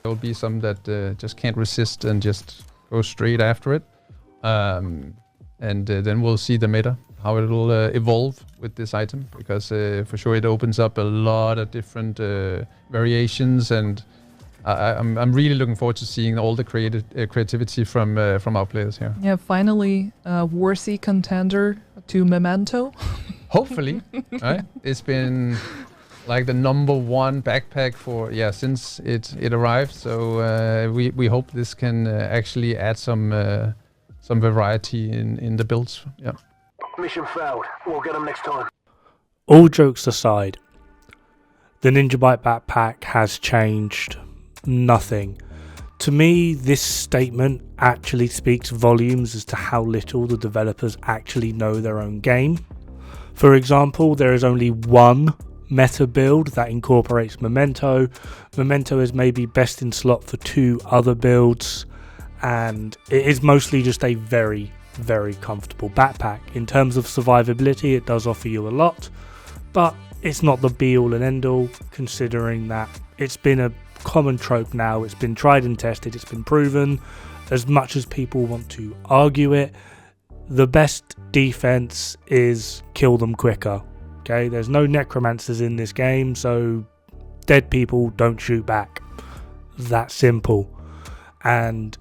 will be some that just can't resist and just go straight after it. And then we'll see the meta, how it will evolve with this item, because for sure it opens up a lot of different variations, and I'm really looking forward to seeing all the creativity from our players here. Yeah, finally, worthy contender to Memento. Hopefully, right? It's been like the #1 backpack for since it arrived. So we hope this can actually add some variety in the builds. Yeah. Mission failed. We'll get them next time. All jokes aside, the Ninja Bike backpack has changed nothing. To me, this statement actually speaks volumes as to how little the developers actually know their own game. For example, there is only one meta build that incorporates Memento. Memento is maybe best in slot for 2 other builds, and it is mostly just a very, very comfortable backpack. In terms of survivability, it does offer you a lot, but it's not the be all and end all, considering that it's been a common trope now. It's been tried and tested, it's been proven. As much as people want to argue it, the best defense is kill them quicker. Okay, there's no necromancers in this game, so dead people don't shoot back. That simple. And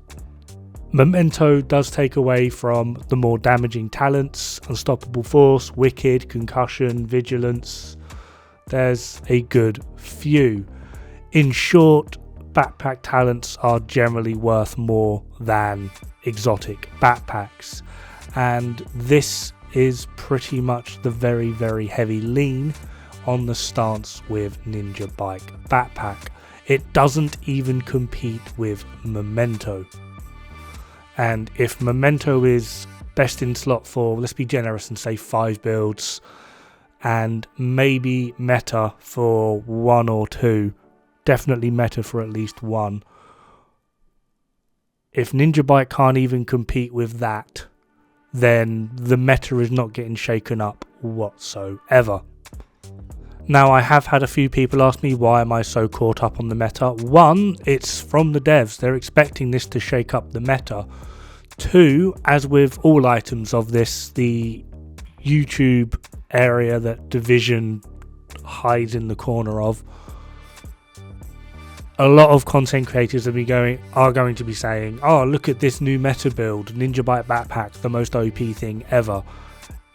Memento does take away from the more damaging talents: Unstoppable Force, Wicked, Concussion, Vigilance. There's a good few. In short, backpack talents are generally worth more than exotic backpacks, and this is pretty much the very, very heavy lean on the stance with Ninja Bike backpack. It doesn't even compete with Memento. And if Memento is best in slot for, let's be generous and say 5 builds, and maybe meta for 1 or 2, definitely meta for at least 1. If Ninja Bike can't even compete with that, then the meta is not getting shaken up whatsoever. Now, I have had a few people ask me, why am I so caught up on the meta? 1, it's from the devs. They're expecting this to shake up the meta. 2, as with all items of this, the YouTube area that Division hides in the corner of, a lot of content creators are going to be saying, oh, look at this new meta build, Ninja Bike backpack, the most OP thing ever.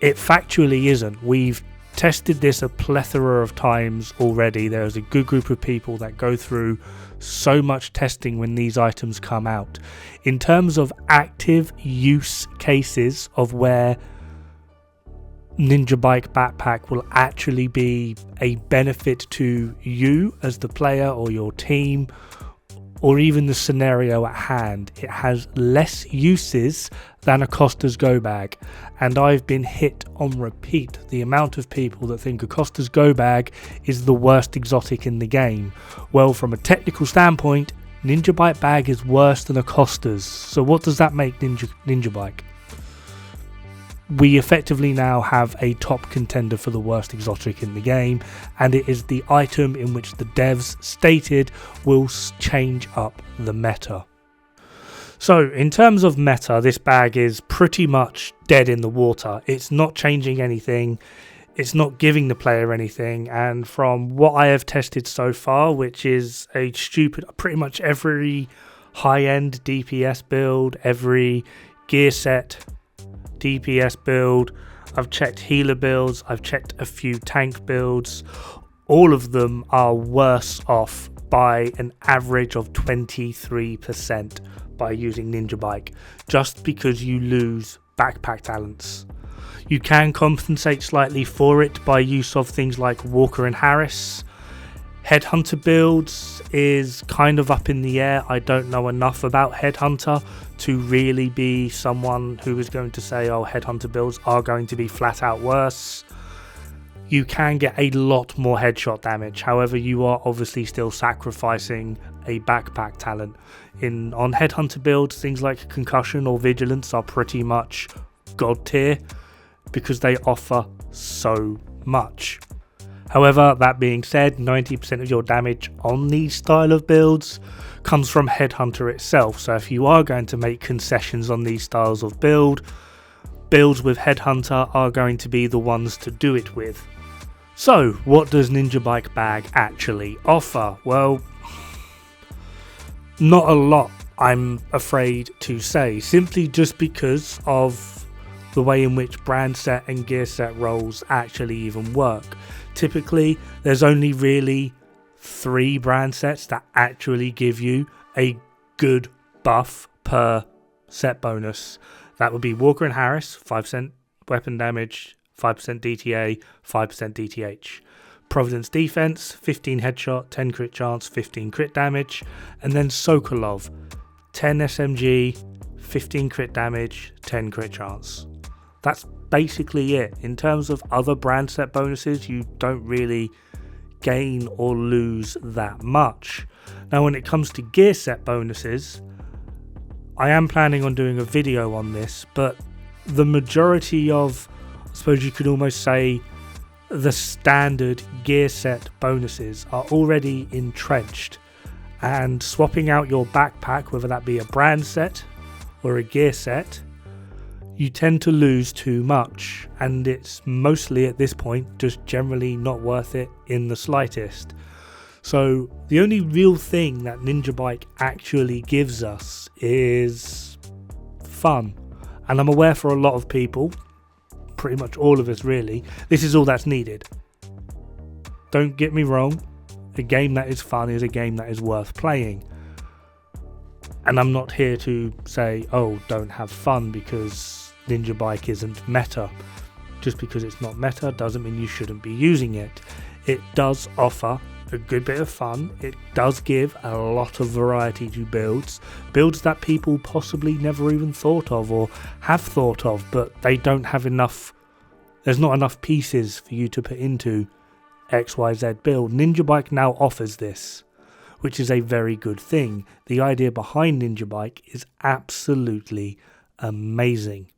It factually isn't. We've tested this a plethora of times already. There's a good group of people that go through so much testing when these items come out. In terms of active use cases of where Ninja Bike backpack will actually be a benefit to you as the player or your team, or even the scenario at hand, it has less uses than a Costa's Go bag. And I've been hit on repeat the amount of people that think a Costa's Go bag is the worst exotic in the game. Well, from a technical standpoint, Ninja Bike bag is worse than a Costa's. So what does that make Ninja Bike? We effectively now have a top contender for the worst exotic in the game, and it is the item in which the devs stated will change up the meta. So in terms of meta, this bag is pretty much dead in the water. It's not changing anything, it's not giving the player anything, and from what I have tested so far, which is pretty much every high-end DPS build, every gear set DPS build, I've checked healer builds, I've checked a few tank builds, all of them are worse off by an average of 23% by using Ninja Bike, just because you lose backpack talents. You can compensate slightly for it by use of things like Walker and Harris. Headhunter builds is kind of up in the air. I don't know enough about Headhunter to really be someone who is going to say, oh, Headhunter builds are going to be flat out worse. You can get a lot more headshot damage. However, you are obviously still sacrificing a backpack talent. On Headhunter builds, things like Concussion or Vigilance are pretty much god tier because they offer so much. However, that being said, 90% of your damage on these style of builds comes from Headhunter itself. So if you are going to make concessions on these styles of builds with Headhunter are going to be the ones to do it with. So what does Ninja Bike Bag actually offer? Well, not a lot, I'm afraid to say, simply just because of the way in which brand set and gear set roles actually even work. Typically, there's only really 3 brand sets that actually give you a good buff per set bonus. That would be Walker and Harris, 5% weapon damage, 5% DTA, 5% DTH. Providence Defense, 15 headshot, 10 crit chance, 15 crit damage. And then Sokolov, 10 SMG, 15 crit damage, 10 crit chance. That's basically it. In terms of other brand set bonuses, you don't really gain or lose that much. Now when it comes to gear set bonuses, I am planning on doing a video on this, but the majority of, I suppose you could almost say, the standard gear set bonuses are already entrenched, and swapping out your backpack, whether that be a brand set or a gear set, you tend to lose too much, and it's mostly at this point just generally not worth it in the slightest. So the only real thing that Ninja Bike actually gives us is fun, and I'm aware for a lot of people, pretty much all of us really, this is all that's needed. Don't get me wrong, a game that is fun is a game that is worth playing, and I'm not here to say, oh, don't have fun because Ninja Bike isn't meta. Just because it's not meta doesn't mean you shouldn't be using it. It does offer a good bit of fun. It does give a lot of variety to builds that people possibly never even thought of or have thought of, but they don't have enough, there's not enough pieces for you to put into XYZ build. Ninja Bike now offers this, which is a very good thing. The idea behind Ninja Bike is absolutely amazing.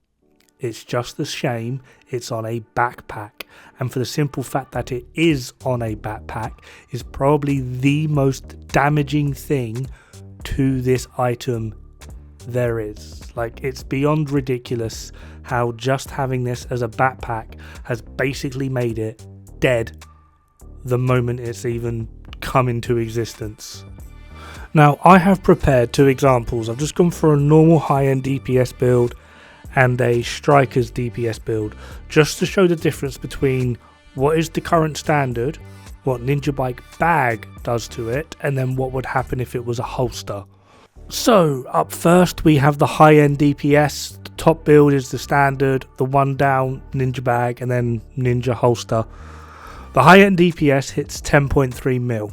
It's just a shame it's on a backpack, and for the simple fact that it is on a backpack is probably the most damaging thing to this item there is. Like, it's beyond ridiculous how just having this as a backpack has basically made it dead the moment it's even come into existence. Now, I have prepared 2 examples. I've just gone for a normal high-end DPS build and a Striker's DPS build, just to show the difference between what is the current standard, what Ninja Bike Bag does to it, and then what would happen if it was a holster. So up first we have the high-end DPS. The top build is the standard, the 1 down Ninja Bag, and then Ninja holster. The high-end DPS hits 10.3 mil.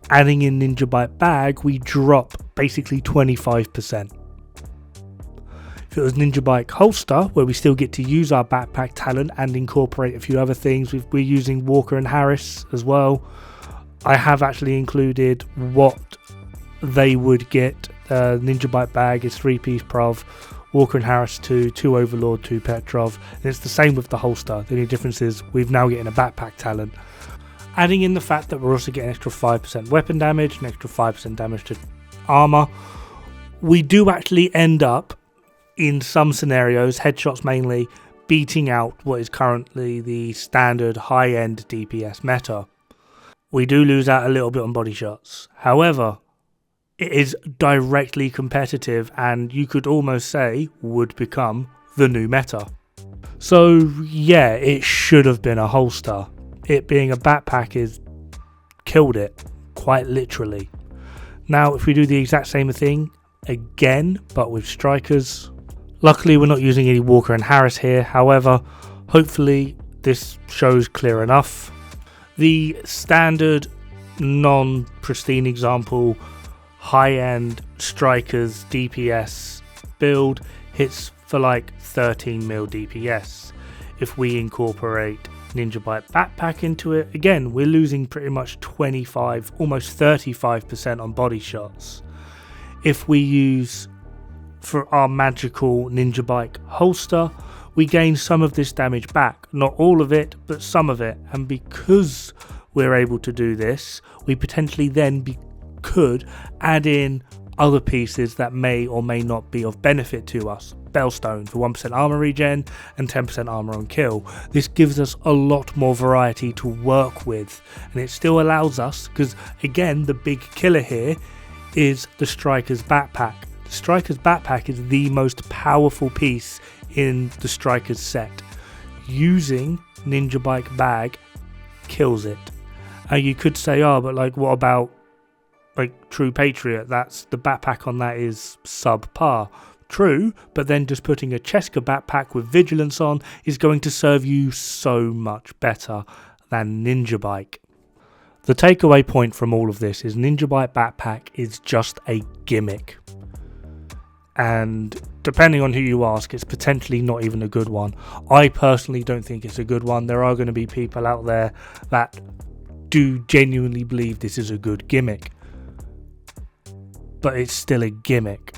Adding in Ninja Bike Bag, we drop basically 25%. If it was Ninja Bike Holster, where we still get to use our backpack talent and incorporate a few other things, we're using Walker and Harris as well. I have actually included what they would get. Ninja Bike Bag is 3-piece Prov, Walker and Harris 2 Overlord, 2 Petrov, and it's the same with the holster. The only difference is we've now getting a backpack talent. Adding in the fact that we're also getting extra 5% weapon damage and extra 5% damage to armor, we do actually end up, in some scenarios, headshots mainly, beating out what is currently the standard high-end DPS meta. We do lose out a little bit on body shots. However, it is directly competitive and you could almost say would become the new meta. So yeah, it should have been a holster. It being a backpack is killed it, quite literally. Now if we do the exact same thing again, but with strikers, luckily we're not using any Walker and Harris here. However, hopefully this shows clear enough. The standard non-pristine example high-end strikers DPS build hits for like 13 mil DPS. If we incorporate Ninja Bike Backpack into it, again we're losing pretty much 25, almost 35% on body shots. If we use for our magical Ninja Bike holster, we gain some of this damage back, not all of it but some of it, and because we're able to do this, we potentially then could add in other pieces that may or may not be of benefit to us. Bellstone for 1% armor regen and 10% armor on kill. This gives us a lot more variety to work with, and it still allows us, because again the big killer here is the Striker's backpack. The Striker's backpack is the most powerful piece in the Striker's set. Using Ninja Bike bag kills it. And you could say, oh, but like, what about like True Patriot? That's the backpack on that is subpar. True, but then just putting a Cheska backpack with Vigilance on is going to serve you so much better than Ninja Bike. The takeaway point from all of this is Ninja Bike backpack is just a gimmick. And depending on who you ask, it's potentially not even a good one. I personally don't think it's a good one. There are going to be people out there that do genuinely believe this is a good gimmick. But it's still a gimmick.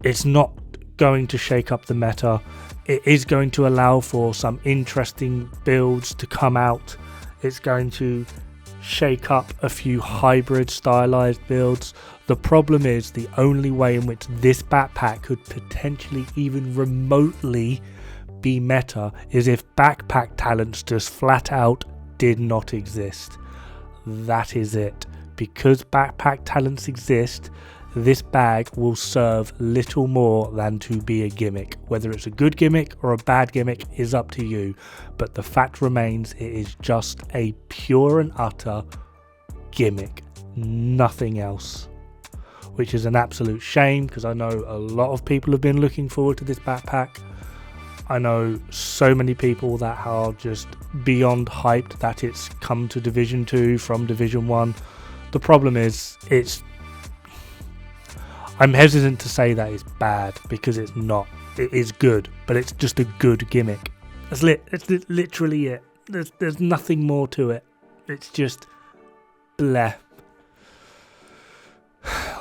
It's not going to shake up the meta. It is going to allow for some interesting builds to come out. It's going to shake up a few hybrid stylized builds. The problem is the only way in which this backpack could potentially even remotely be meta is if backpack talents just flat out did not exist. That is it. Because backpack talents exist, this bag will serve little more than to be a gimmick. Whether it's a good gimmick or a bad gimmick is up to you, but the fact remains it is just a pure and utter gimmick, nothing else, which is an absolute shame because I know a lot of people have been looking forward to this backpack. I know so many people that are just beyond hyped that it's come to Division 2 from Division 1. The problem is I'm hesitant to say that it's bad because it's not. It is good, but it's just a good gimmick. It's literally it. There's nothing more to it. It's just bleh.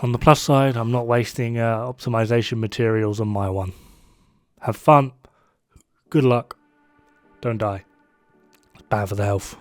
On the plus side, I'm not wasting optimization materials on my one. Have fun. Good luck. Don't die. It's bad for the health.